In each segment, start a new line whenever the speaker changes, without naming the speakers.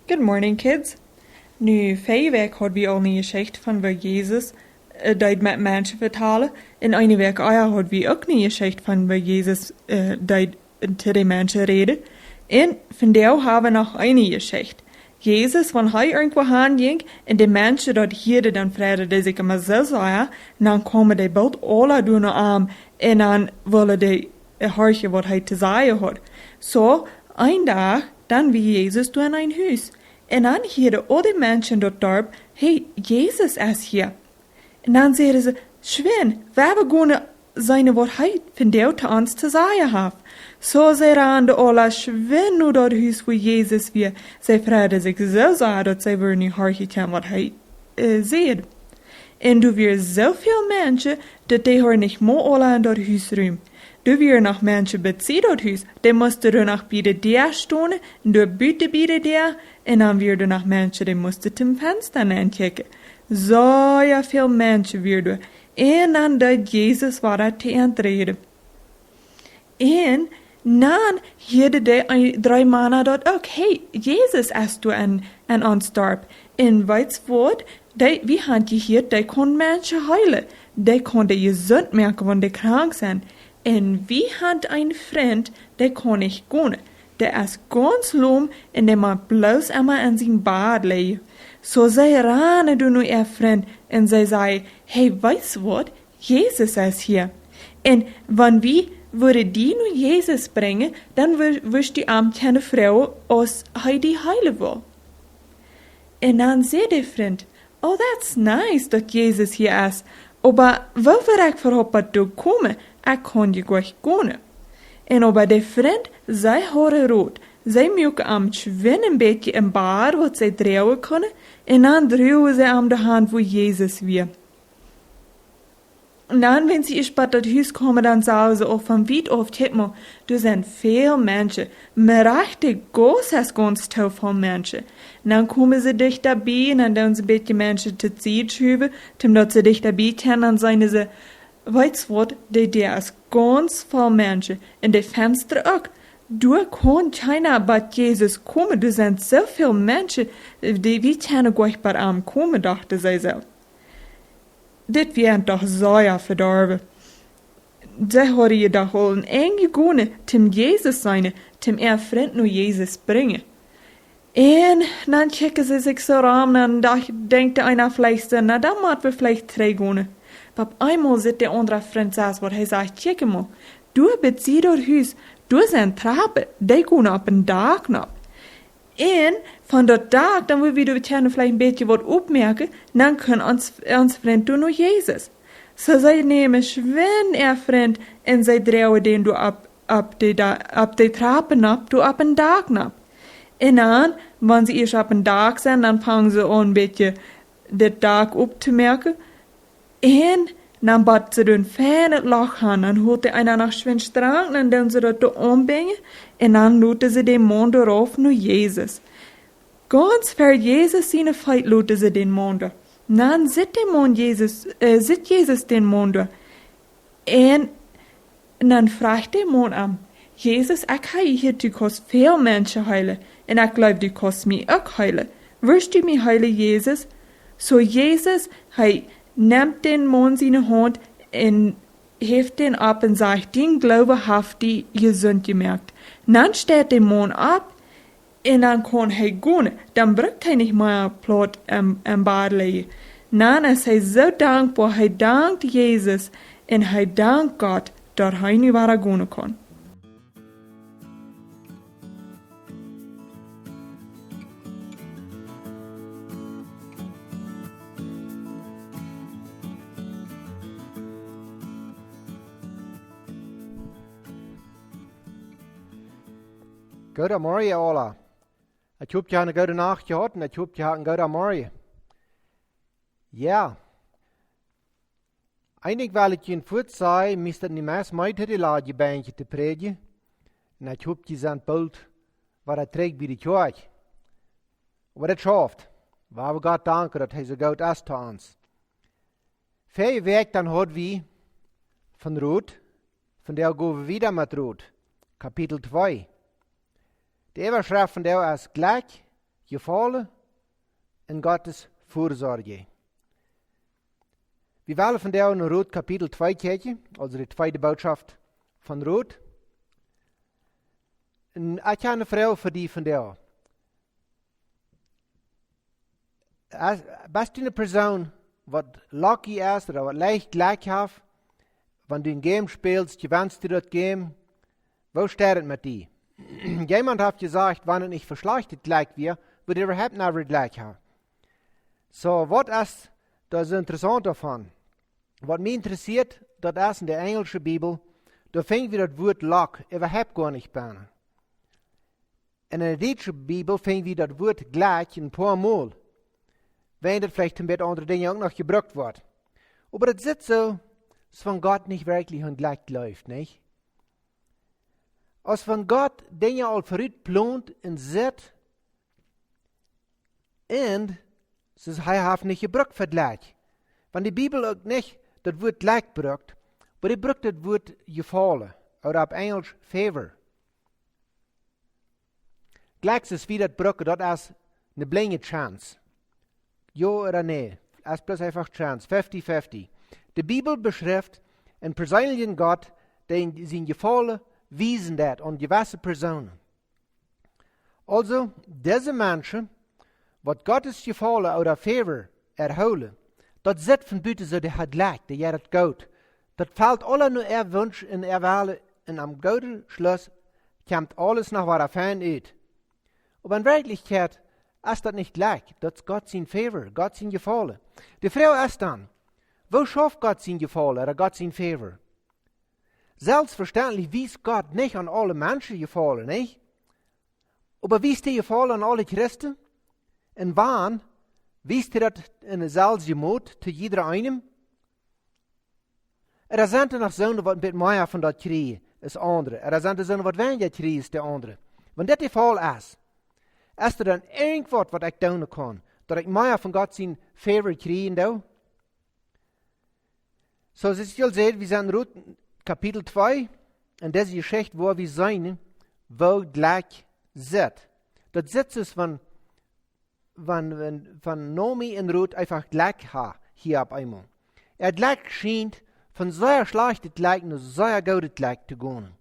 Good morning, kids. Nu, vorige week hadden we al een geschichte van waar Jezus dat met mensen vertalen. En een week hadden we ook een geschichte van waar Jezus dat te de mensen reden. En vandaag hebben we nog een geschichte. Jezus, wanneer hij irgendwo heen en de mensen dat hier dan vragen, dat ik maar zo zei, dan komen die bald alle door naar arm en dan willen die horen wat hij te zeggen had. Zo, een dag, dan wie Jezus door een huis. En dan hoorden alle mensen dat dorp, hey, Jezus is hier. En dan zeiden ze, Schwen, we gaan zijn wat hij vandaag te ons te zeggen heeft. Zo zeiden de alle, Schwen nu dat huis waar Jezus weer. Zij vragen zich zo zo dat zij weer niet horen wat hij zei. En du weer zoveel mensen, dat die horen niet meer alle in dat huis ruim. Du weer nog mensen bezien dat huis, die moesten er nog bij de deur staan, en du buiten bij de deur, en dan weer er nog mensen, die moesten ten venster aankijken. Zo ja veel mensen weer er. En dan dat Jezus waar het te aantreden. En dan hielden die 3 mannen dat ook, hey, Jezus is toe en ons dorp. En weet je wat? Wie had je hier, die kon mensen heilen. Die konden gezond maken, want die krank zijn. En wie had een vriend, die kon niet gaan. Die is ganz loom en die mag bloos immer in zijn bad liggen. Zo zij ranen door nu vriend en zij zei, hey, weet je wat? Jezus is hier. En wanneer wie würde die nu Jezus brengen, dan wist die arm keine vrouw als hij die heilen wil. En dan zei de vriend, oh, that's nice dat Jezus hier is. Aber wil ik verhoppen te komen? Ik kon je gleich gaan. En aber de vriend, zij horen rood. Zij mogen am schwin een beetje in baar wat zij draaien kunnen. En dan draaien zij aan de hand voor Jezus weer. En dan, wenn sie is bij dat huis komen, dan zouden ze ook van wiet of kijk maar, er zijn veel mensen. Maar richtig groß is ganz toll van mensen. En dan komen ze dichterbij en dan doen ze een beetje mensen te zien schuiven, omdat ze dichterbij zijn, dan zijn ze, weet je wat, der is ganz vol mensen. En de venster ook. Du kon keiner bij Jezus komen, er zijn zoveel mensen, die wie kunnen gleich bij hem komen, dachten zij zelf. Dit werd toch zeer verdorven. Zij hadden je toch al een enge gone tim Jezus zijn, tim vriend nu Jezus brengen. En dan checken ze zich zo ram, en dan denkt einer vielleicht, na dan moeten we vielleicht 3 gone. Maar op eenmaal zit de andere vriend saß, wat hij zegt, check maar, du bezieh dat huis, du zijn trappen, die gaan op een dak op. En van dat dak, dan wil we de vielleicht een beetje wat opmerken, dan kan ons vriend doen naar Jezus. Zo zij nemen schwen vriend en zij draaien den door op de trappen op, door op een dak op. En dan, wanneer ze eerst op een dak zijn, dan vangen ze aan een beetje dit dak op te merken. En dan bad ze dan fijn het lach aan, dan hoort de einer nog schwen strang, dan doen ze dat ombrengen, en dan laten ze de mond erop naar Jezus. Ganz ver Jezus zijn feit laten ze den mond. Dan zit Jezus den mond. En dan vraagt de mond aan, Jezus, ik ga hier tu kost veel mensen heilen, en ik geloof du kost mij ook heilen. Wirst du mij heilen, Jezus? So Jezus, hij neemt den mond in de hand en heeft den op en zegt, den Glaube heeft die gezond gemerkt. Dan staat de mond op en dan kan hij gaan. Dan braucht hij niet meer plot en bad liggen. Dan is hij zo dankbaar. Hij dankt Jezus en hij dankt God dat hij nu waar gaan kan.
Goedemorgen alle. Ik hoop je een goede nacht gehad en ik hoop je een goede morgen. Ja. Eigenlijk wil ik je voet zeggen, misdat niet meer meid het laatje bandje te predigen. En ik hoop je zijn bald wat hij trekt bij de kerk. Wat het schaft. Waar we God danken dat hij zo goed is te ons. Vorige week dan hadden we van Ruth, van der gaan we wieder met Ruth. Kapitel 2. De overschrift van der is gelijk gefallen in Gottes Fürsorge. Wir wollen von der in Ruth Kapitel 2 kijken, also die zweite Botschaft von Ruth. En ik heb een vrouw voor die van der. Bist du eine Person, was lucky ist oder was leicht gleich hat, wenn du ein Game spielst, gewinnst du das Game, wo steht es mit dir? Jemand hat gesagt, wenn es nicht verschlechtet gleich wird, wird er überhaupt nicht gleich haben. So, was ist das interessant davon? Was mich interessiert, das ist in der englischen Bibel, da finden wir das Wort luck überhaupt gar nicht bei. In der deutschen Bibel finden wir das Wort gleich ein paar Mal. Wenn das vielleicht mit anderen Dingen auch noch gebraucht wird. Aber das ist so, als von Gott nicht wirklich und gleich läuft, nicht? Als von Gott Dinge al verrückt plant und sieht, und es hat nicht gebraucht für gleich. Wenn die Bibel auch nicht das Wort gleich braucht, aber die braucht das Wort gefallen, oder auf Englisch favor. Gleich ist wie das braucht, das ist eine blinde Chance. Ja oder nee, das ist bloß einfach Chance, 50-50. Die Bibel beschreibt einen persönlichen Gott, der in sein Gefallen wiesen hat an gewisse Personen. Also, diese Menschen, was Gottes Gefallen oder Favor erholen, das sieht von Büte so, der hat gleich, der hat das gut. Das fällt alle nur Wunsch in Welle, und am guten Schluss kommt alles nach was fein ut. Aber in Wirklichkeit ist das nicht gleich. Das ist Gott sein Favor, Gott sein Gefallen. Die Frau ist dann, wo schafft Gott sein Gefallen oder Gott sein Favor? Selbstverständlich wies Gott nicht an alle Menschen Gefallen, nicht? Aber wies die Gefallen an alle Christen? Und wann wies er das in derselben Mut zu jeder einem? Sind er noch Söhne, was mit mehr von das kriegen, als andere. Sind er Söhne, was weniger kriegen, als der andere. Wenn das der Fall ist er dann irgendwas, was ich tun kann, dass ich mehr von Gott sein Favor kriegen da? So, es ist ja seht, wir sind in Ruth Kapitel 2, und diese Geschichte, wo wir sein, wo gleich sind. Das sitzt es von Nomi und Ruth einfach gleich haben, hier ab einmal. Gleich scheint von sehr schlechtes Gleich zu sehr gutes Gleich zu gehen.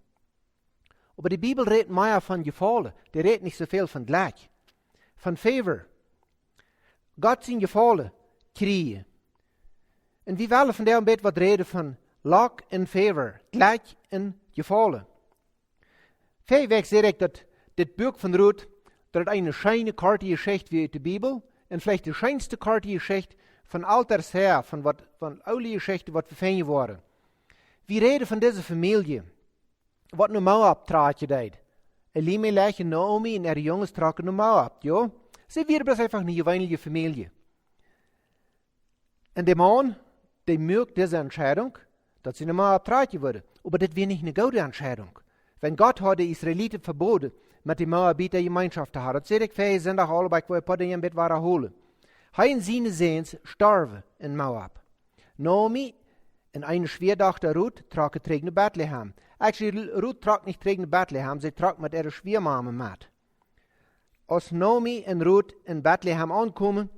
Aber die Bibel redet mehr von Gefallen. Die redet nicht so viel von Gleich. Von Favor. Gott sein Gefallen kriegen. Und wir wollen von der Bett was reden von Luck und Favor. Gleich und Gefallen. Vielweg sehe ich, dass das Buch von Ruth, das eine schöne Karte Geschichte wie die Bibel, und vielleicht die schönste Karte Geschichte von alters her, von alle Geschichten, was wir finden waren. Wir reden von dieser Familie. Wat nu Moab traatje deed. Elimelech en Naomi en ihre Jungs tragen nu Moab, ja. Sie waren bloß einfach eine gewöhnliche Familie. Und der Mann, der mögt diese Entscheidung, dass sie nu Moab traatje worden. Aber das wäre nicht eine gute Entscheidung. Wenn Gott hat die Israeliten verboten, mit den Moabiter Gemeinschaft zu haben, das sehe ich für sind auch alle bei ein paar Dinge mit waren holen. Hein seine Sehens starben in Moab. Naomi en eine Schwerdachte Ruth tragen tegen Bethlehem. Actually, Ruth tragt nicht tegen Bethlehem, sie tragt mit ihrer Schwiegermama mit. Als Naomi und Ruth in Bethlehem ankommen,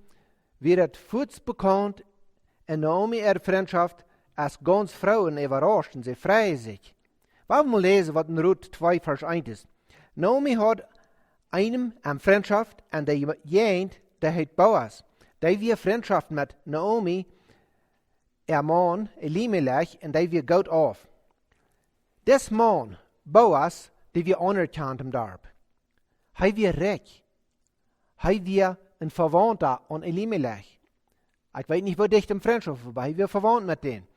wird es bekannt, und Naomi ihre Freundschaft als ganz Frauen überrascht und sie freuen sich. Wir wollen mal lesen, was in Ruth 2, Vers 1 ist. Naomi hat einem eine Freundschaft, und der jent, der heißt Boas. Der wir Freundschaft mit Naomi, ihr Mann, Elimelech, und der wir gut auf. Das Mann, Boas, der wir anerkannt im Darb, er wir reich. Er wir ein Verwandter an Elimelech. Ich weiß nicht, wo dicht im Freundschaft war, er wir verwandt mit denen.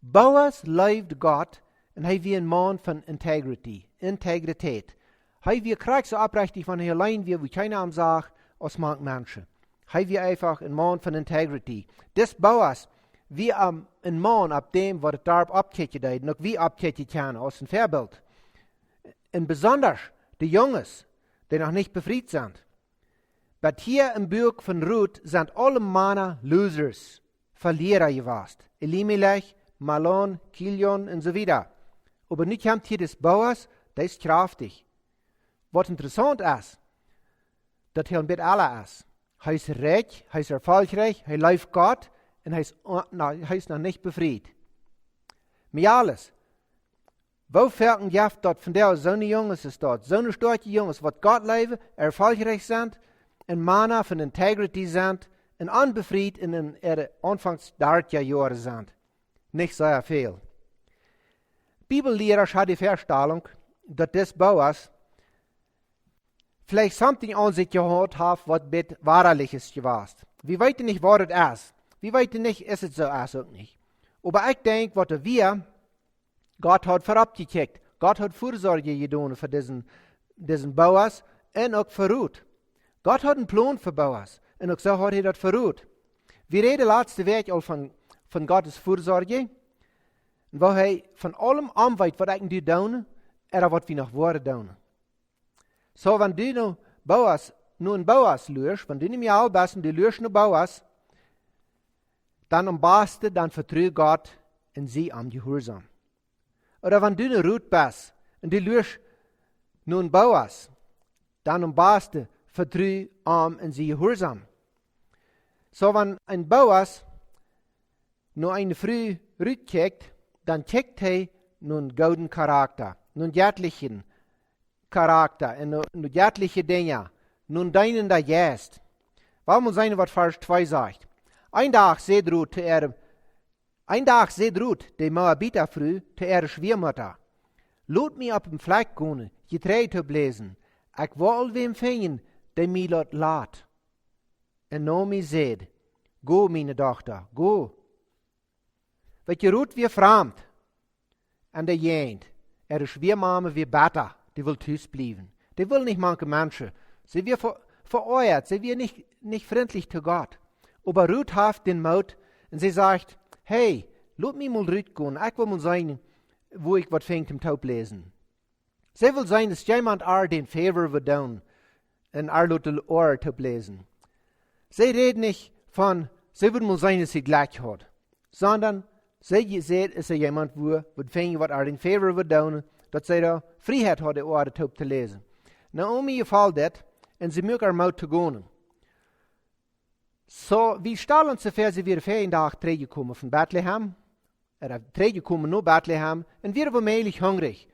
Boas liebt Gott, und er wir ein Mann von Integrität. Er wir kriegt so abrechtig, wenn er allein wir, wie keiner am sagt, als manche Menschen. Er wir einfach ein Mann von Integrität. Das Boas, wie ein Mann ab dem, was der Darb abkijken deed, noch wie abkijken kann, als ein Vorbild. Und besonders die Jungs, die noch nicht befreit sind. Aber hier im Buch von Ruth sind alle Männer Losers, Verlierer gewesen. Elimelech, Malon, Kilion und so weiter. Aber nicht kommt hier das Boas, der ist kraftig. Was interessant ist, dat hij met alle is. Hij is rijk, hij is erfolgreich, hij leeft God en hij is nog niet bevrijd. Maar alles. Wo verken jaft dat van der zo'n jongens is dat? Zo'n stootje jongens wat God leven, erfolgreich zijn en mana van integrity zijn en onbevrijd in een aanvangs 30 jaren zijn. Niet zo veel. Bibelleraars hadden die verstelling dat des Boas vielleicht something aan zich gehad heeft wat met waarlijk is geweest. We weten niet wat het is. We weten niet, is het zo is ook niet. Maar ik denk, wat wir, God hat vooropgekeken. God hat voorzorge gedaan voor deze Boas en ook voor Ruth. God had een plan voor Boas en ook zo had hij dat voor Ruth. We reden laatste week al van Gods voorzorge. Waar hij van allem aanwijdt wat ik nu doen, en wat we nog worden doen. Zo, wenn du nu een Boas luurst, wenn du niet meer al bent, du luurst nu Boas, dan am beste, dan vertrouw God en zie am gehoorzaam. Oder wenn du nu Ruth bent, en du luurst nu een Boas, dan am beste, vertrouw am en zie gehoorzaam. Zo, wenn een Boas nu een vrouw Ruth kijkt, dan kijkt hij naar een gouden karakter, naar een göttlichen karakter en naar göttliche dingen, naar een dienender geest. Waarom zijn wat vers 2 zegt? Een dag zei Ruth, de Moabiter vrouw, te ihrer Schwiegermutter, laat mij op een vlek gaan, getreid te blazen. Ik wil wem vinden, die mij laat. En Naomi zei, go, mijn dochter, go. Weet je, Ruth weer vreemd. En de jeent. Schwiegermama weer beter. Die wil thuis blijven. Die wil niet manche Menschen. Sie weer vereuert. Sie weer nicht freundlich zu Gott. Aber Ruth hat den Mut und sie sagt, hey, laat mich mal Ruth gehen. Ich will mal sein, wo ich was fängt im Taub lesen. Sie will sein, dass jemand den Favor wird tun und laat de Ohr Taub lesen. Sie reden nicht von, sie will mal sein, dass sie gleich hat. Sondern sie sieht, dass jemand wird finden, was den Favor wird tun, dass sie da Freiheit hat, die Ohr Taub zu lesen. Naomi gefällt das und sie mögt Mut zu gehen. So, wie stellen uns ungefähr, sie wir 4 Tage teruggekommen von Bethlehem, teruggekommen nach Bethlehem, und wir waren mählich hungrig.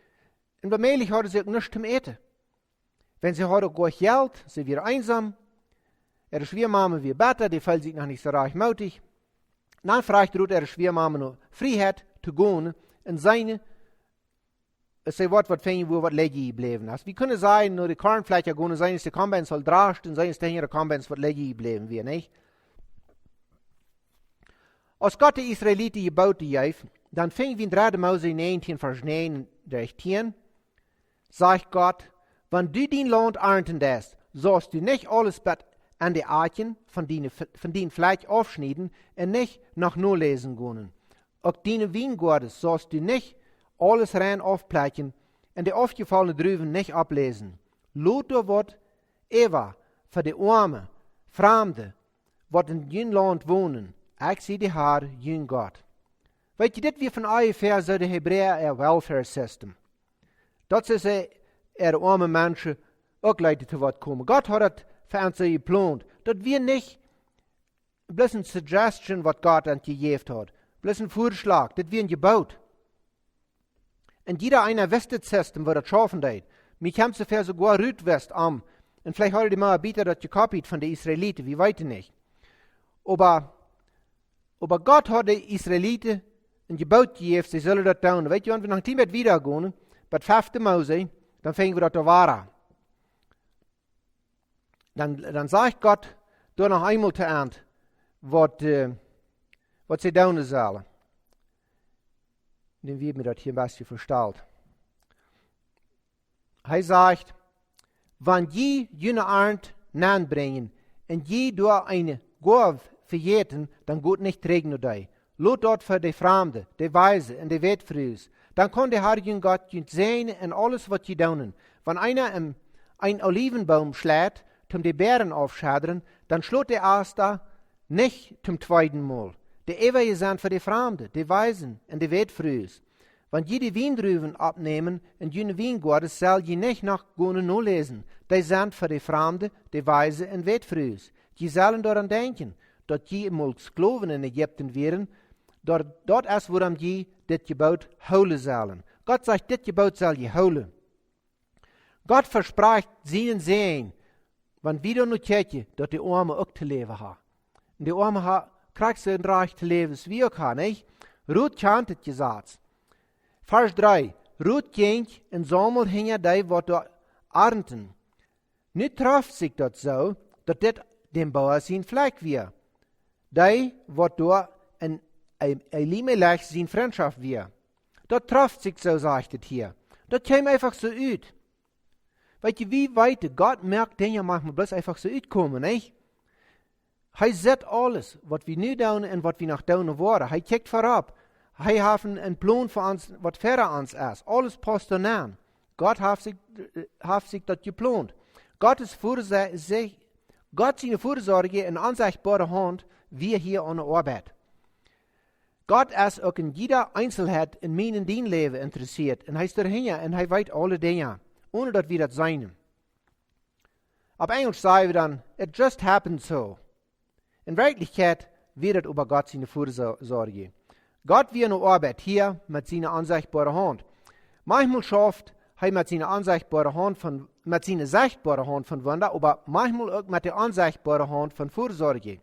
Und mählich hatten sie auch nichts zum Eten. Wenn sie hatten gut Geld, sie wir einsam, ihre Schwiegermama wir besser, die fällt sich noch nicht so reich mutig. Dann fragt Ruth ihre Schwiegermama noch Freiheit zu gehen, und seine, sie wird was finden, wo was liegen geblieben ist. Wir können sagen, nur die Kornfläche gehen, sein ist die Kombins soll drascht, und sein ist die Kombins was liegen geblieben, wir nicht. Als Gott die Israeliten gebaut heeft, dan ving we in 3 Mose 19 vers 9, sagt Gott, wenn du dein Land ernten lässt, sollst du nicht alles an die Aatjen von dein Fleisch aufschneiden und nicht nach nur lesen gehen. Auch deine Weingärten sollst du nicht alles rein aufplätchen und die aufgefallenen Drüben nicht ablesen. Lot du wat Eva für die Arme, Fremde, wat in dein Land wohnen. Ik zie de Heer, jun God. Weet je, dit weer van ungefähr zo de Hebräer welfare system. Dat ze arme mensen ook leiden te wat komen. God had het voor ons gepland. Dat we niet bloß een suggestion wat God ons gegeven had. Bloß een voorslag. Dat we gebouwd. En jeder einer wist het system, wat het schaffen deed. Mij kwam ze ver sogar Ruth west am. En vielleicht hadden die Moabiter dat gekopiert van de Israeliten, we weten niet. Aber Gott hat die Israeliten ein Gebot gegeben, sie sollen das tun. Weißt du, wenn wir nach dem wieder gehen, bei 5. Mose, dann fangen wir das zu wahren. Dann sagt Gott, da noch einmal zu Ende, was sie tun sollen. Dann wird mir das hier ein bisschen verstellt. Er sagt, wenn je jene Ernte nanbringen, und je durch eine Gabe verjeten, dan gaat niet regnen dij. Laat dat voor de vreemde, de wijze en de wetvrieus. Dan kan de Heer je God je zijn en alles wat je doen. Wanneer einer een olivenboom slaat, om de beren aufschaderen, dan sloot de eerste niet zum tweeden Mal. De eeuwige zijn voor de vreemde, de wijzen en de wetvrieus. Wenn je die Wiendruven abnehmen in jene Wiengorde, soll je nicht nach Gune no lesen. Die sind für die Fremde, die Weise und Wetfrüs. Je sollen daran denken, dass je mal Skloven in Ägypten wären, dort ist, woran je dit Gebot holen sollen. Gott sagt, dit Gebot soll je holen. Gott verspricht seinen Sehen, wenn wieder nur kijken, dat die Arme ook te leven ha. En die Arme krijgt ze een recht te leven, wie ook ha, niet? Ruth kent het gezegd. Vers 3. Ruth ging en zomer hingen die wat door arnten. Nu treft zich dat zo, dat dit dem Bauer zijn vlek weer. Die wat door een Elimelech zijn vriendschap weer. Dat treft zich zo, zegt het hier. Dat kwam einfach so uit. Weet je, wie weet, Gott merkt dingen manchmal bloß einfach so uitkomen, nicht? Hij zet alles, wat we nu doen en wat we nog doen worden. Hij kijkt voorop. Hij heeft een plan voor ons, wat verder ons is. Alles past eraan. Gott heeft zich dat gepland. God zijn voorzorge in onzichtbare hand, wir hier aan de arbeid. God is ook in jeder Einzelheit in mijn en dien leven interessiert. En hij is erheen en hij weet alle dingen. Ohne dat wir das sein. Auf Englisch sagen wir dann, it just happened so. In Wirklichkeit wird es über Gott seine Vorsorge. Gott wird nur Arbeit hier mit seiner unsichtbaren Hand. Manchmal schafft er mit seiner unsichtbaren Hand mit seiner sichtbaren Hand von Wunder, aber manchmal auch mit der unsichtbaren Hand von Vorsorge.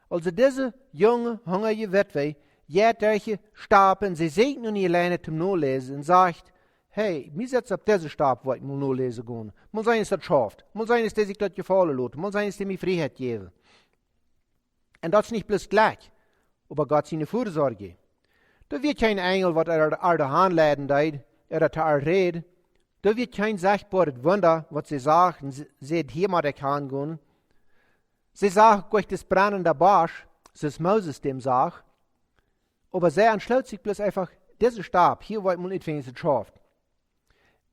Also diese junge, hungrige Witwe, jährliche Stapen, sie sieht nun ihr Leine zum Nolesen und sagt, hey, mir setzt auf diese Stab, wo ich mal nur lesen kann. Mal sein, ist das schafft. Mal sein, ist das ich das gefallen lässt. Mal sein, ist mir Freiheit geben. Und das ist nicht bloß gleich, aber Gott seine Vorsorge. Da wird kein Engel, was der Hand leiden deid, oder der Rede. Da wird kein sichtbares Wunder, was sie sagen, seht hier mal der kann gehen. Sie sagen, durch das brennende Barsch, das ist Moses dem sagt, aber sie entschließt sich bloß einfach, diese Stab, hier wollt man nicht, wenn es schafft.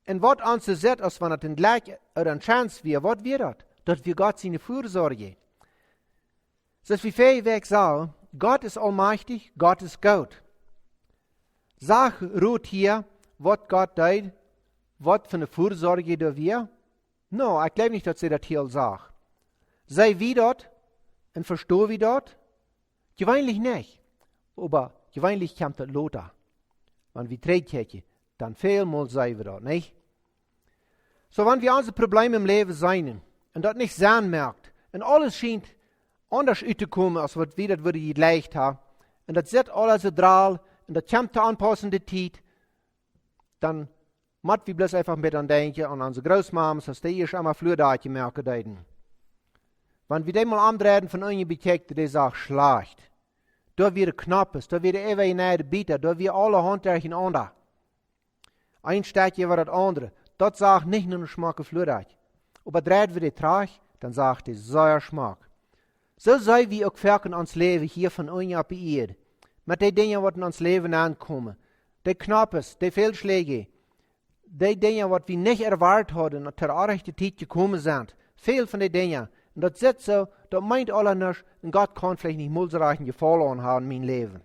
Und was uns so sieht, als wenn es ein Gleich oder eine Chance wäre, was wird das? Das wir Gott seine Fürsorge. Das ist wie viel weg sagen, Gott ist allmächtig, Gott ist gut. Sag Ruth hier, was Gott tut, was für eine Fürsorge da wir? No, ich glaube nicht, dass sie das hier sagt. Sei wie dort und verstehe wie dort? Gewöhnlich nicht. Aber gewöhnlich kommt das Lothar. Wenn wir treten, dann vielmal sei wir dort, nicht? So, wenn wir unsere Probleme im Leben sehen und das nicht sehen merkt und alles scheint anders auszukommen, als was wir das würde leicht haben und das sieht alles so drahl und das kommt zur anpassende Zeit, dann müssen wir bloß einfach mit an denken an unsere Großmamas, dass die erst einmal Flurdaten merken deuten. Wenn wir die mal andrehen von einem Bekannten, die sagt, schlecht, da wird knappes, da wird ewig in bieten, da wird alle Handwerken anders. Ein Stadtje über das andere. Das sagt nicht nur ein Schmack auf Flurdaten. Aber dreht wir die Trag, dann sagt es sehr Schmack. So sei wie auch verken ans Leben hier von uns auf die Erde. Mit den Dingen, die in uns Leben ankommen. Die Knappes, die Fehlschläge, die Dinge, die wir nicht erwartet haben und zur rechten Zeit gekommen sind. Viel von den Dingen. Und das ist so, das meint alle nicht, und Gott kann vielleicht nicht multireichen Gefallen haben in meinem Leben.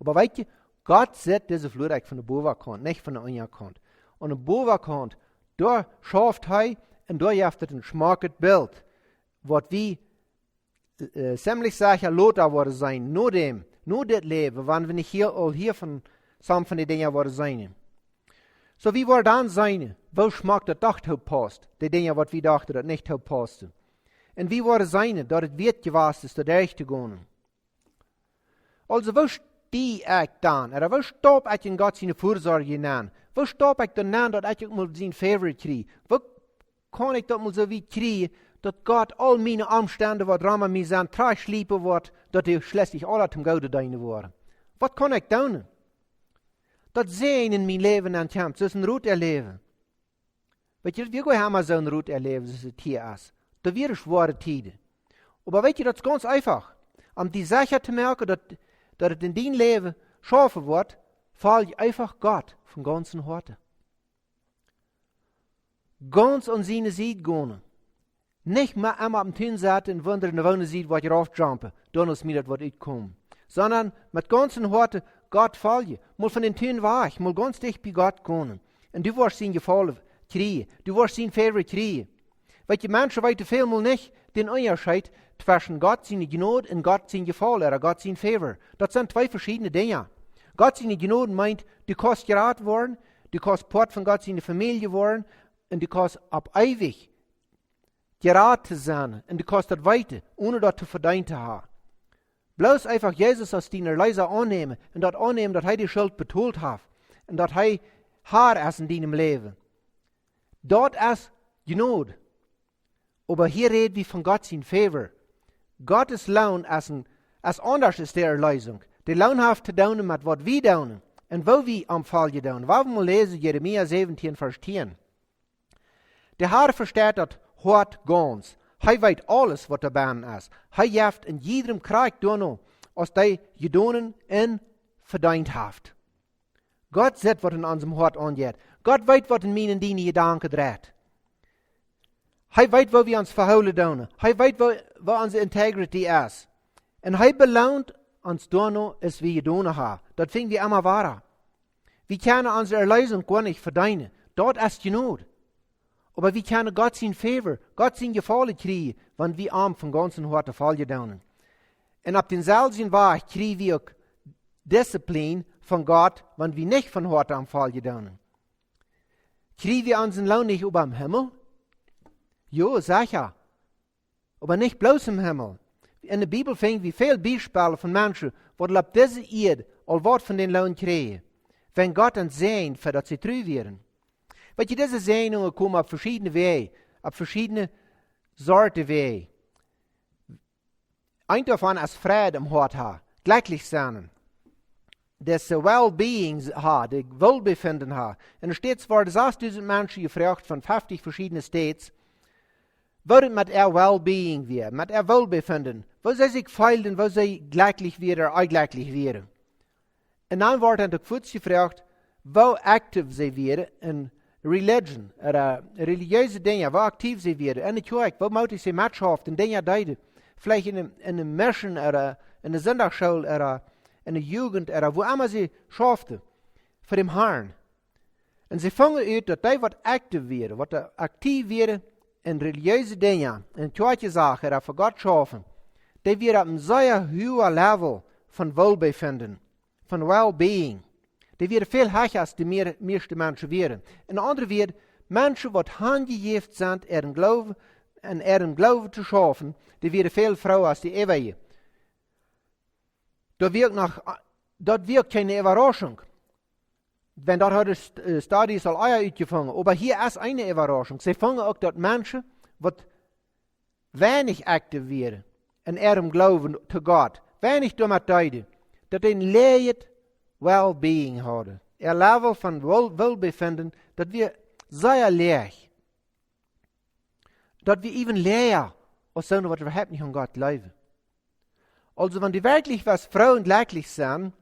Aber weißt du, Gott sieht diese Flurreich von der Bovenkant, nicht von der Unterkant. Und der Bovenkant, da schafft er, und da hat er ein schmackes Bild, was wie ziemlich sicher Lothar wurde sein, nur das Leben, wenn wir nicht hier von den Dingen worden sein. So wie war dann sein, wo schmeckt das doch passt, die Dinge, was wir dachten, das nicht passt. Und wie war sein, dass es wird gewasst ist, da durchzugehen. Also wo stehe ich dann, oder wo stopp ich in Gott seine Vorsorge hinein? Wo stopp ich dann an, dass ich mal sein Favorite kriege? Wo kann ich das mal so wie kriegen, dass Gott all meine Umstände, was dran mir sind, tragschliepen wird, dass die schließlich alle zum Gute deine worden? Was kann ich tun? Das sehen in mein Leben ankommt, das ist ein Ruth erleben. Weet je, wir gehen einmal so ein Ruth erleben, das ist hier ist. Da wäre schwere Tiden. Aber weet je, das ist ganz einfach. Um die Sache zu merken, dass es in dein Leben schaffen wird, fall ich einfach Gott von ganzem Herzen. Ganz an seine Seite gehen. Nicht mehr einmal am Tün sitzen und wundern, wo eine Seite, was ich raufjumpen, dann ist mir das was kommen. Sondern mit ganzem Herzen Gott volgen. Mal von den Türen weg. Mal ganz dicht bei Gott kommen. Und du wirst zijn gevallen kriegen. Du wirst zijn favor kriegen. Weet je, mensen weten veel mal nicht den Unterschied zwischen Gott seine Gnade und Gott sein Gefallen oder Gott sein Favor. Das sind zwei verschiedene Dinge. Gott seine Gnade meint, du kannst gerat worden, du kannst Part von Gott seine Familie worden und du kannst ab ewig gerat sein und du kannst das weiter, ohne das zu verdient zu haben. Bloß einfach Jesus als deiner Leiser annehmen und das annehmen, dass er die Schuld betont hat und dass er Haar ist in deinem Leben. Dort ist Gnade. Aber hier reden wir von Gott sein Favor. Gottes Lohn ist anders als der Erlösung. Der Lohn hat zu tun mit was wir tun und wo wir am Fall tun. Wollen wir mal lesen, Jeremia 17, Vers 10. Der Herr versteht das Hort ganz. Er weiß alles, was dabei ist. Er jaft in jedem Krieg tun, was die gedonen und verdient hat. Gott sieht, was in unserem Hort angeht. Gott weiß, was in meinen deine Gedanken dreht. Er weiß, wo wir uns verholen tun. Er weiß, wo unsere Integrity ist. Und er belohnt uns tun, was wir getan haben. Das finden wir immer wahr. Wir können unsere Erlösung gar nicht verdienen. Dort ist Gnade. Aber wir können Gott sein Favor, Gott sein Gefallen kriegen, wenn wir arm von ganzen Herzen fallen tun. Und ab denselben Weg kriegen wir auch Disziplin von Gott, wenn wir nicht von Herzen am Fallen tun. Kriegen wir unseren Lohn nicht über dem Himmel? Ja, sicher. Aber nicht bloß im Himmel. In der Bibel finden wir viele Beispiele von Menschen, die ab dieser Erde all was von den Lohn kriegen. Wenn Gott uns sehen, für das sie treu werden. Weil diese Sehnungen kommen auf verschiedene Wege, auf verschiedene Sorten Wege. Ein davon ist Friede im Hort haben, glücklich sein. Das Well-Being haben, das Wohlbefinden haben. Und es steht zwar, 6000 Menschen gefragt von 50 verschiedenen States, worin mit ihr Well-Being wäre, mit ihr Wohlbefinden, wo sie sich fühlen, wo sie glücklich wären oder unglücklich wären. Und dann wird an der Quutsch gefragt, wo aktiv sie wären in Religion, oder religiöse Dinge, wo aktiv sie wären, in der Kirche, wo möchte sie mitschaffen, in Dinge deuten, vielleicht in einem Mission oder in der Sonntagsschule oder in der Jugend oder wo immer sie schafften, für den Herrn. Und sie fangen an, dass die, was aktiv wären, was aktiv wären, in religiöse Dinge, in kirchliche Sachen, oder für Gott schaffen, die wir auf einem sehr hohen Level von Wohlbefinden, von Well-Being. Die wir viel höher als die meisten Menschen wären. In anderen Worten, Menschen, die handgejeft sind, ihren Glauben zu schaffen, die wären viel froher als die Ewigen. Das wirkt keine Überraschung. Wenn dort heute Studies all Eier uitgefangen, aber hier ist eine Überraschung. Sie fangen auch dort Menschen, die wenig aktiv wären in ihrem Glauben zu Gott, wenig damit deuten, dass ihnen lehrt, Well-Being haben. Ihr Level von Wohlbefinden, dass wir sehr leer, dass wir even leer, als so, was wir überhaupt nicht an Gott leben. Also, wenn die wirklich was froh und glücklich sind,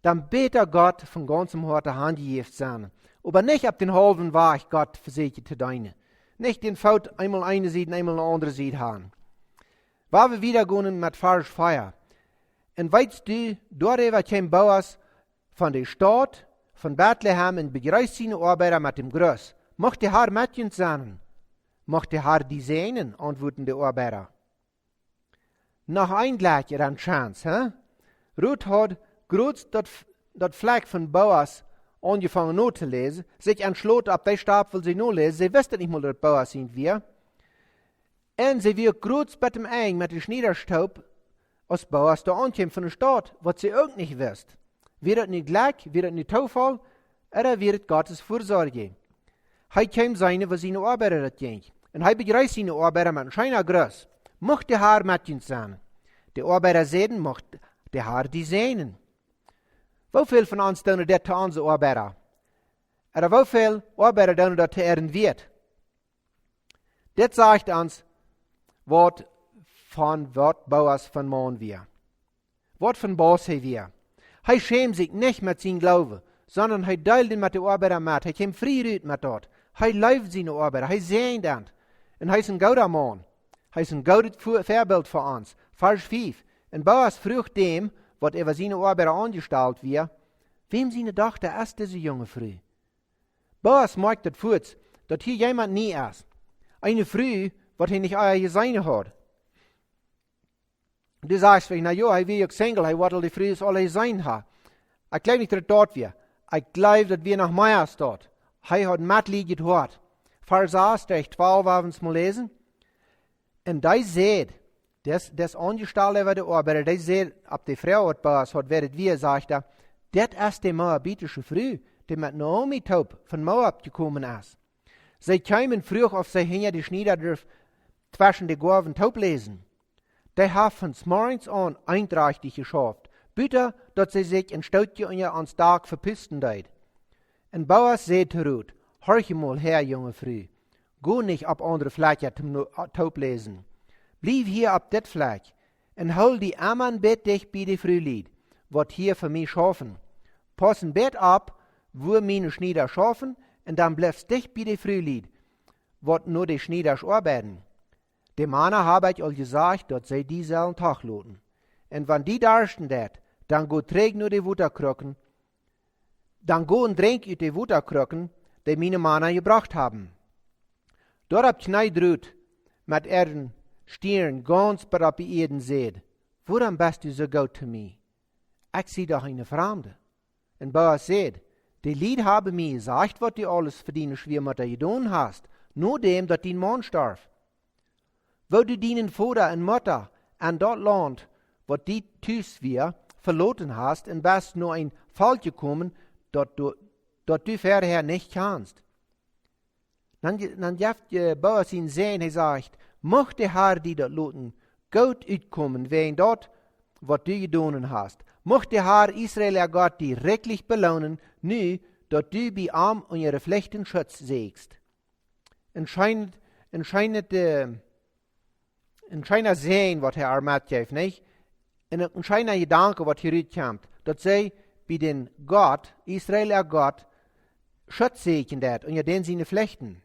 dann beter Gott von ganzem Herzen handgejeft sein. Aber nicht ab den halben Weg Gott für sich zu dienen. Nicht den Faut einmal eine Seite, einmal eine andere Seite haben. Weil wir wieder gehen mit Vers 4. Und weißt du, darüber käme Boas von der Stadt, von Bethlehem, und begrüßt seine Arbeiter mit dem Gruß. Macht der Herr mit uns sein? Macht der Herr die sehnen? Antworten die Arbeiter. Noch ein gleich eine Chance, hä? Ruth hat kurz das Fleck von Boas angefangen nur zu lesen, sich entschlossen, ab der Stab will sie nur lesen. Sie wusste nicht mal, dass Boas sind wir. Und sie wird kurz bei dem Eng mit dem Schniederstaub, als Boas da ankommt von der Stadt, was sie auch nicht wisst. Wird das nicht Glück, wird das nicht Zufall, oder wird Gottes Vorsorge? Er kam seine, was seine Arbeiter das ging. Und er begrüßt seine Arbeiter mit einem scheiner Gruß. Macht der Herr mit uns sein. Die Arbeiter sehen, macht der Herr die sehnen. Wie viel von uns tun das zu unseren Arbeiter? Oder wie viel Arbeiter tun das zu ihren Wirt? Das sagt uns, was von Boas von Mann wir. Was von Boas wir. Er schämt sich nicht mit seinem Glauben, sondern er teilt ihn mit den Arbeitern mit. Er kommt frei raus mit dort. Er läuft seine Arbeiter, er sehnt das. Und er ist ein guter Mann. Er ist ein gutes Vorbild für uns. Vers 5. Und Boas fragt dem, was über seine Arbeiter angestellt wird, Wem seine Tochter ist diese junge Früh? Boas merkt das voort, dass hier jemand nie ist. Eine Früh, was hier nicht euer Gesehen hat. Du sagst vielleicht, na ja, ich will ja Single, ich will die Früh alle gesehen haben. Ich glaube nicht, dass dort wir. Ich glaube, dass wir nach Meyers dort. Er hat Matlied gehört. Vers 8, 12, haben wir mal lesen. Und da seht, das Angestellte bei der Arbeiter, der seht, ob die Frau hat Boas hat, werdet wir, sagt er, das ist die moabitische Früh, die mit Naomi Taub von Moab gekommen ist. Sie kamen früh auf sie hin, die Schniederdorf zwischen die Gorven Taub lesen. Die haben von morgens an einträchtig geschafft, bitte, dass sie sich in Stoutje und ja ans Tag verpisten deid. Und Boas seht Ruth, horch mal her, junge Früh, go nicht ab andere Fläche zum Taub lesen. Blieb hier ab det Fleck und hol die Ammann bet dich bei die Frühlied, wat hier für mich schaffen. Passen bet ab, wo meine Schnieder schaffen, und dann bleibst dich bei die Frühlied, wat nur die Schnieders arbeiten. Die Männer habe ich all gesagt, dass sie dieselben Tag loten. Und wenn die darsten dat, dann go träg nur die Wutterkrücken, dann go und trink ut die Wutterkrücken, die meine Männer gebracht haben. Dort hab Kneidrut mit ihren Stirn ganz berab bei Eden seht, woran bist du so gut zu mir? Ich sehe doch eine Fremde. Und Boas seht, die Lied haben mir gesagt, was du alles für deine Schwiegermutter getan hast, nur dem, dass dein Mann starb. Wo du deinen Vater und Mutter an dort Land, wo die tüs wir, verloren hast, und bist nur ein Fall gekommen, dort du vorher nicht kannst. Dann jaft Boas ihn sehen, er sagt, mocht der Herr die dort loten, gut utkommen, wegen dort, was du getan hast. Mocht der Herr Israel, Gott, die rechtlich belohnen, nu, dort du bei Arm und ihre Flechten Schutz sägst. Entscheidet sehen, was Herr Armat gibt, nicht? Und scheiner Gedanke, was hier kommt, dass sie bei den Gott, Israel, Gott, Schutz sägen dat und ja den seine Flechten.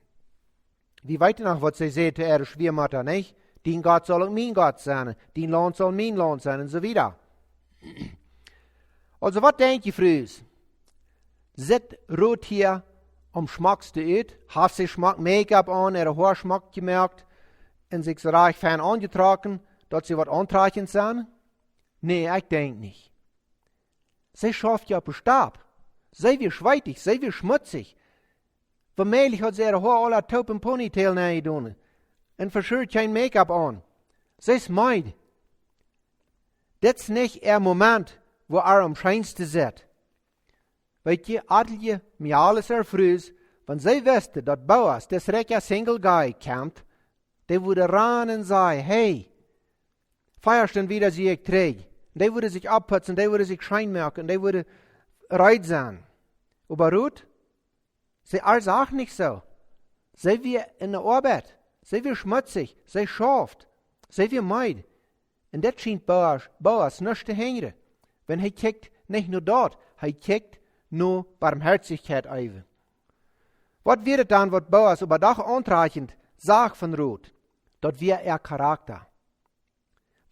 Wie weit noch, was sie seht, ihre Schwiegermutter, nicht? Dein Gott soll auch mein Gott sein, dein Land soll mein Land sein und so weiter. Also, was denkt ihr, Frühs? Sitzt Ruth hier am schmackste ut, hat sie Schmack Make-up an, ihre Haar Schmack gemerkt und sich so reich fein angetragen, dass sie was antragen sein? Nee, ich denke nicht. Sie schafft ja Stab. Sei wie schweitig, sei wie schmutzig. Vermehlich hat sie ihre Haar aller Taub im Ponytail nahe getan und verschürt kein Make-up an. Sie ist meid. Das ist nicht ihr Moment, wo am scheinsten sitzt. Weet je, adelje, mir alles erfrüs, wenn sie wüsste, dass Boas, das reicher Single Guy, kommt, der würde ran und sagen, hey, feierst du wieder sie ich träg. Der würde sich abputzen, der würde sich schein merken, der würde reit sein. Aber Ruth, sie alles auch nicht so. Sie wie in der Arbeit, sie wie schmutzig, sie schaft, sie wie meid. Und das scheint Boas nicht zu hängen. Wenn er kijkt, nicht nur dort, er kijkt nur Barmherzigkeit auf. Was wird dann, was Boas überdach antragend sagt von Ruth? Dort wird er Charakter.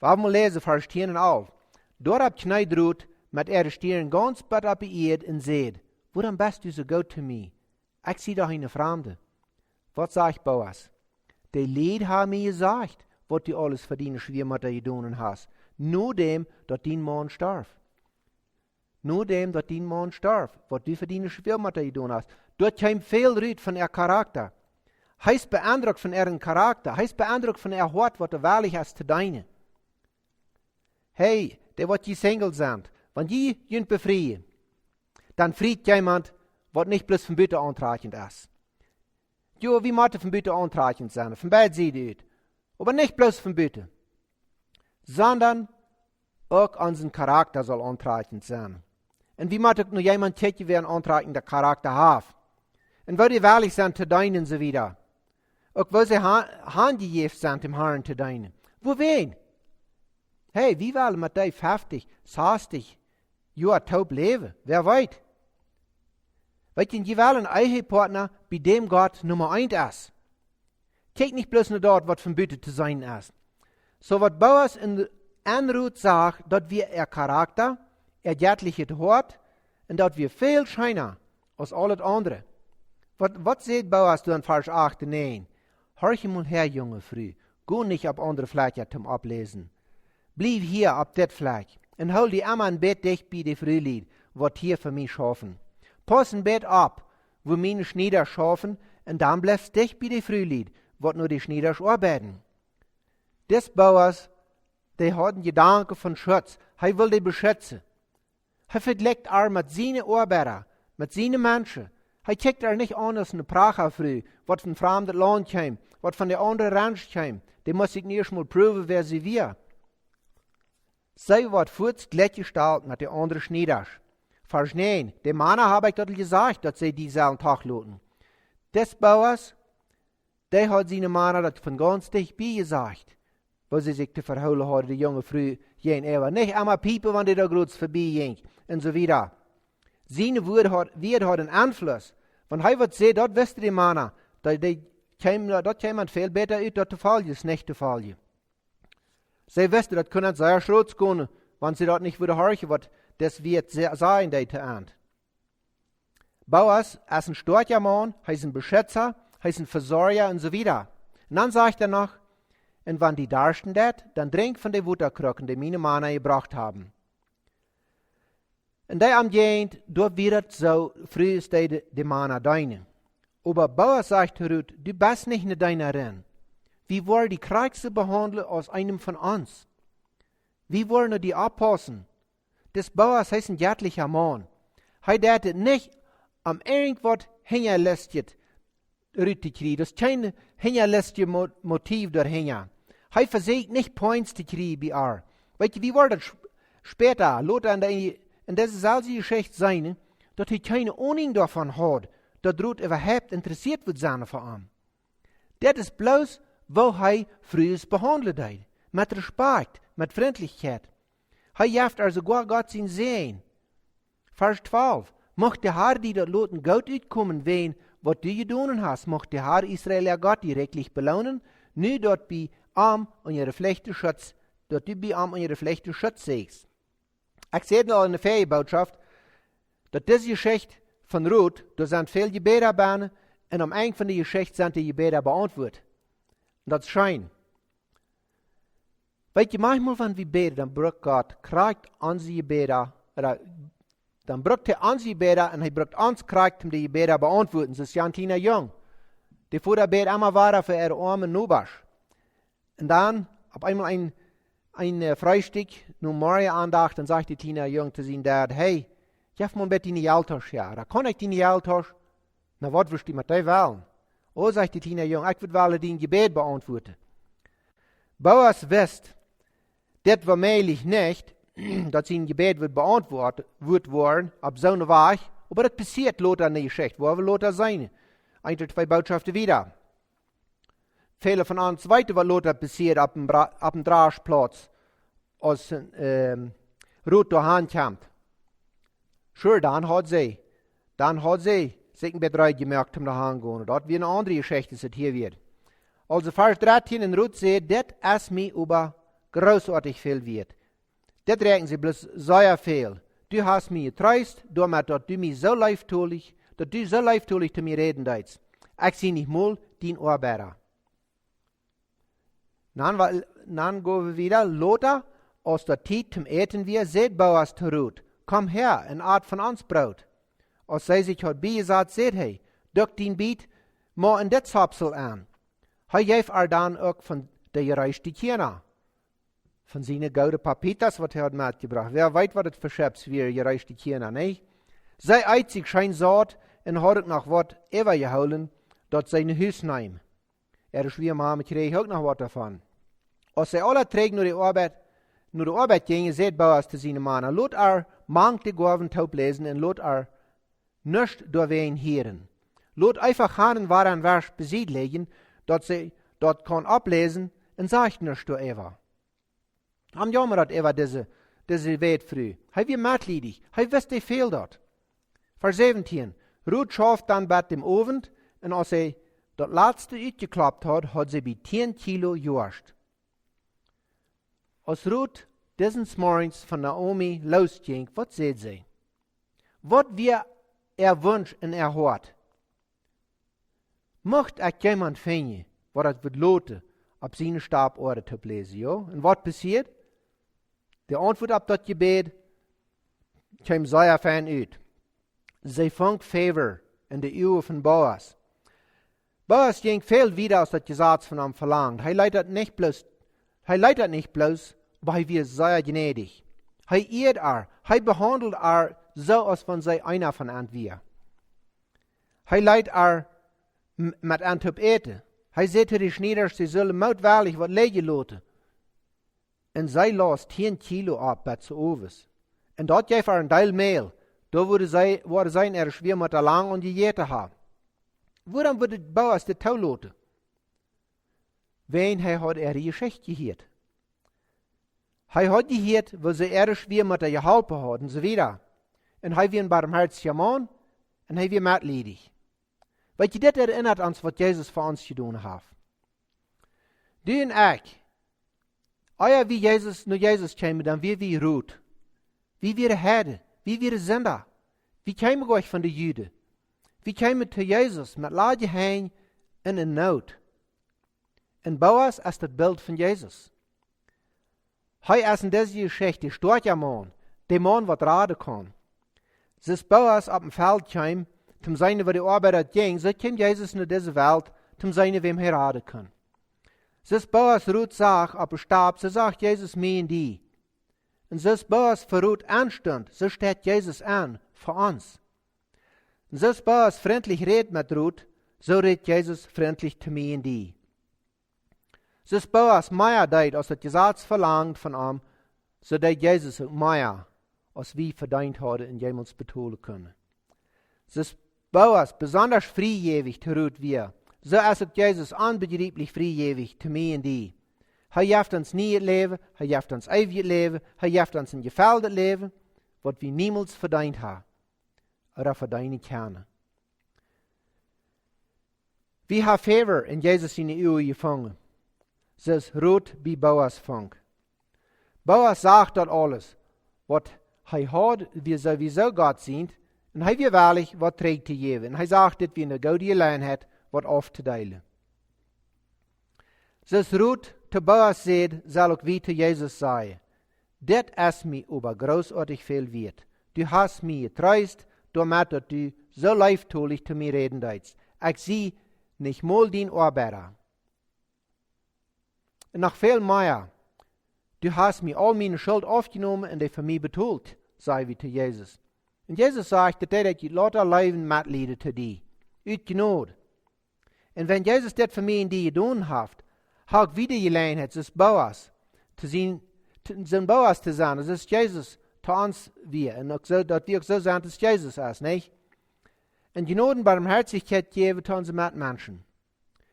Wir mal lesen, Vers 10 auf. Dort habt Kneid Ruth mit ihrer Stirn ganz bad abgeirrt und seht, woran bist du so gut zu mir? Ich sehe doch eine Fremde. Was sagt Boas? Die Lied haben mir gesagt, was du alles für deine Schwiegermutter getan hast. Nur dem, dass dein Mann starb. Nur dem, dass dein Mann starb, was du für deine Schwiegermutter getan hast. Dort kam viel Rüd von ihr Charakter. Heißt beeindruckt von ihren Charakter. Heißt beeindruckt von ihr Hort, was du wahrlich hast zu deine. Hey, der wat die Single sind, wenn die jünt befreien, dann friet jemand, was nicht bloß von Bitte antragend ist. Jo, wie macht von Bitte antragend sein, von beiden Seiten, aber nicht bloß von Bitte, sondern auch unseren Charakter soll antragend sein. Und wie macht nur jemand tätig, wer einen antragenden Charakter hat? Und wo die wahrlich sind zu deinen und so wieder. Auch wo sie handgejeft sind im Herrn zu deinen. Wo wen? Hey, wie wollen mit dir 50, 60 Jahre taub leben? Wer weiß? Weil die wollen einen Ehepartner, bei dem Gott Nummer 1 ist. Kijk nicht bloß nur dort, was von Bitte zu sein ist. So was Boas in Ruth sagt, dort wir ihr Charakter, ihr göttliches Hort, en dat weer veel schijner als al het andere. Wat zegt Boas dan vers 8 en 9? Horch je mal her, jonge vrouw. Go nicht op andere vlakje zum ablesen. Blijf hier op dit vlak. En hou die Amma een bed dicht bij de vrouwlied, wat hier voor mij schaffen. Pas een bed op, wo meine Schneider schaffen, en dan blijf dicht bij de vrouwlied, wat nur die Schneiders arbeiten. Des Boas, die hadden Gedanken von Schutz. Hij wil die beschützen. Hij vergleicht met zijn arbeiter, met zijn mensen. Hij kijkt niet aan als een Pragervrouw, wat van vreemd land kwam, wat van de andere ranch kwam. Die muss ik eerst mal proeven wer sie wir. Zij wordt voorts gleichgestellt met de andere Schneiders. Vers 9, de mannen habe ich dort gesagt, dat sie dieselben Tag loten. Des Boas, der hat seine Mannen dat von ganz dicht bei gesagt, wo sie sich zu verholen hadden, die junge Frau, jen ever. Nicht einmal piepen, wann die da groß vorbei ging, und so wieder. Seine Wort hat einen Einfluss. Wenn hij wat zei, dat wisten die Mannen, dat käme veel beter uit, dat te Fall ist, nicht te Fall. Sie wisten, dat können sehr schrots gehen, wenn sie dort nicht wieder horchen, was das wird sein, der End. Boas ist ein starker Mann, er ist ein Beschützer, er ist ein Versorger und so wieder. Und dann sagt er noch, und wenn die darsten dat, dann trink von den Wutterkrücken, die meine Männer gebracht haben. Und der am Jent, dort wird so früh ist die Männer deine. Aber Boas sagt Ruth, du bist nicht eine Deinerin. Wie wollen die Krägste behandeln als einem von uns? Wie wollen die abpassen? Das Boas ist ein göttlicher Mann. Er dachte nicht am irgendwas hinterlässt Ruth zu kriegen. Das ist kein hinterlässt Motiv dahinter. Er versucht nicht Points zu kriegen bei ihr. Weißt du, wie war das später? Lothar in dieser selben Geschichte sein, dass er keine Ahnung davon hat, dass Ruth überhaupt interessiert wird sein von ihm. Das ist bloß, wo er früher behandelt hat. Mit Respekt, mit Freundlichkeit. Er jaft also sogar Gott sein Sehen. Vers 12. Mocht der Herr die dort loten gut uitkommen, wen, was du getan hast, mocht der Herr Israel ja Gott direktlich belohnen, nu dort bei am und ihre Flechte Schutz, dort du bei am und ihre Flechte Schutz siehst. Ich sehe noch in der Ferienbotschaft, dass diese Geschichte von Ruth, da sind viele Gebete und am Ende von der Geschichte sind die Gebete beantwortet. Und das ist schön. Weißt du, manchmal, wenn wir beten, dann braucht Gott, kriegt unsere Gebete, oder dann braucht er unsere Gebete und er braucht uns, kriegt, um die Gebete beantworten. Das ist ja ein kleiner Jung. Der vorher bet immer weiter für ihre armen Nobasch. Und dann, auf einmal ein Frühstück, nun Maria andacht, dann sagt die kleine Jung zu seinem Dad, hey, geef mir bitte die Geldtasche her. Da kann ich die Geldtasche. Na, was willst du mit dir wählen? Oh, sagt die kleine Jung, ich will dein Gebet beantworten. Boas wisst, das war möglich nicht, dass sein Gebet wird beantwortet worden, ab so eine Weise, aber das passiert Lothar in der Geschichte. Wo will Lothar sein? Ein oder zwei Botschaften wieder. Viele von uns weiter, was Lothar passiert ab dem Draschplatz, als Ruth daheim kommt. Sure, dann hat sie sich ein bisschen gemerkt, um daheim zu gehen. Das wird eine andere Geschichte, die hier wird. Also Vers 13 in Ruth sagt, das ist mir aber großartig viel wert. Das regen sie bloß sehr viel. Du hast mir getröst, damit dass du mir so leibtulich zu mir reden deit. Ich sehe nicht mal den Arbeiter. Dann gehen wir wieder, Lothar, aus der Zeit zum Eten wir, seht Boas zu Ruth, komm her, eine Art von uns Brot. Als sie sich hat beisagt, seht hey, duck den Biet, mal in das Hapsel an. Hij geeft dann auch von der gereiste Kinder. Von seinen gouden Papitas, was hat mitgebracht. Wer weiß, was das für Schäps wie gereiste Kinder, nicht? Sei einzig schein saat und hat noch was ever geholen, dort seine Hüs nehmen. Ist wie Mama krieg auch noch was davon. Als sie alle trägen nur die Arbeit gingen, seht Boas zu seinen Mannen, lot mangt die Gaven taub lesen und lot nicht durchwehen hören. Lot einfach hanen waren Vers besied legen, dat sie dort kann ablesen und sagt nicht du Eva. Am Jammer hat Eva diese Welt früh. Hij wie matliedig. Hij wist die viel dort. Vers 17. Ruth schafft dann bei dem Ofen und als sie das letzte uitgeklappt hat sie bei 10 Kilo gewarscht. Als Ruth diesen Morgens von Naomi losging, was seht sie? wat wir wünscht en hoort. Mocht ik jemand vinden, wat het wird loten, op zijn staborde te lezen, ja? En wat passiert? De antwoord op dat gebed kwam zeer fijn uit. Zij vond favor in de eeuwen van Boas. Boas ging veel wieder als dat Gesetz von ihm verlangt. Hij leidt dat niet bloß, aber hij wird sehr gnädig. Hij ehrt hij behandelt so, als van zij einer van ant wir. Hij leidt met ant op eten. Hij zegt de schnieders, ze zullen moedwillig wat leeg laten. En zij lost 10 kilo ab bij ze ovens. En dat geeft een deel meel. Daar worden zij schwer met lang en gegeten hebben. Waarom wordt het Boas de touw laten? Wen hij had die Geschichte gehoord. Hij had gehoord, waar ze schwer met geholpen hadden, en zo wieder. En hij was een barmherziger man, en hij was medliedig. Weet je, dit erinnert ons wat Jezus voor ons gedaan heeft. Du en ik, als wie naar Jezus kwamen, dan weer wie rood. Wie weer herden, wie weer zender. Wie kwamen gleich van de Juden. Wie kwamen te Jezus met lage heen in een nood. En Boas is het beeld van Jezus. Hij is in deze geschichte starker man, de man wat raden kan. Als Boas op een veld kwam, zum seine, waar de arbeider ging, so kwam Jezus naar deze wereld, zum seine, wem hij raden kan. Als Boas roet zag op een stab, so zag Jezus mee in die. En als Boas voor roet aanstond, so steht Jezus aan, voor ons. En als Boas vriendlich redt met roet, so redt Jezus vriendlich te mee in die. Als Boas meer deed, als het Gesetz verlangt van hem, so deed Jezus ook meer, als wie verdient hadden en jemals betonen kunnen. Als Boas besonders vrijgevig te roet weer, so is ook Jezus onbegrijplich vrijgevig te mee en die. Hij geeft ons niet het leven, hij geeft ons eeuwig leven, hij geeft ons een gevuld leven, wat we niemals verdient hebben, of verdienen kunnen. We hebben favor in Jezus in de eeuw gevangen, zoals rood bij Boas vang. Boas zegt dat alles, wat hij had, wie sowieso God zien, en hij wil waarlijk wat terug te geven. En hij zegt dat we een goede lijn hebben, wat af te delen. Zoals Ruth te Boas zegt, zal ook wie te Jezus zeggen, dit is mij over großartig veel waard. Du hast mij getreust, doordat dat du zo lieftolig te mij reden deedst. Ik zie niet mal dien arbeider. En nog veel meer, du hast mij al mijn schuld afgenomen en die voor mij betaald, zei we te Jezus. En Jezus zegt dat je later leven medelijden te die, uit genade. En wenn Jezus dit voor mij in die gedaan heeft, heb ik wieder gelegenheid, zoals Boas, zijn Boas te zijn, dat is Jezus te ons weer. En ook zo, dat we ook zo zijn, dat Jezus is, niet? En genade en barmherzigkeit geven te onze Mitmenschen.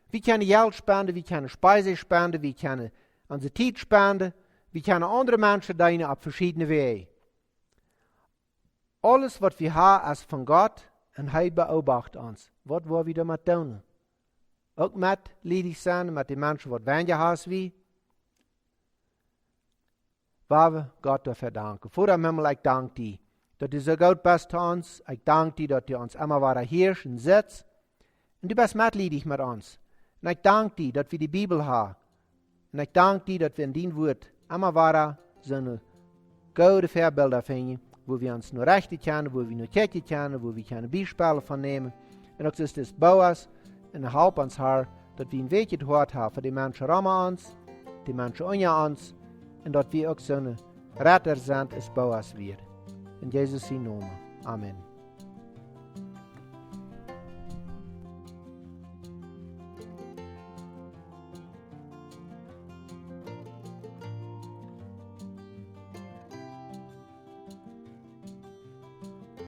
We kunnen geld spenden, we kunnen Speise spenden, we kunnen onze tijd spenden, we kunnen andere mensen dienen op verschillende wegen. Alles wat we hebben is van God en hij beobachtet ons. Wat wil we daarmee doen? Ook met liedig zijn, met die mensen wat weniger hebben wie. Waar we God dafür danken. Vader im Himmel, ik dank die, dat du so goed bist zu ons. Ik dank die, dat du ons immer wieder heerst und sitzt. Und du bist mitleidig mit uns. Und ich dank die, dat wir die Bibel haben. Und ich dank die, dat wir in dein Wort immer wieder so eine gute Vorbilder finden, wo wir uns nur rechten kennen, wo wir nur kijken kennen, wo wir keine Beispiele von nehmen. Und auch ist das Boas und help uns, Herr, dass wir ein Weg gehört haben für die Menschen rum uns, die Menschen unter uns, und dass wir auch so eine Retter sind, als Boas wird. In Jesus' Namen. Amen.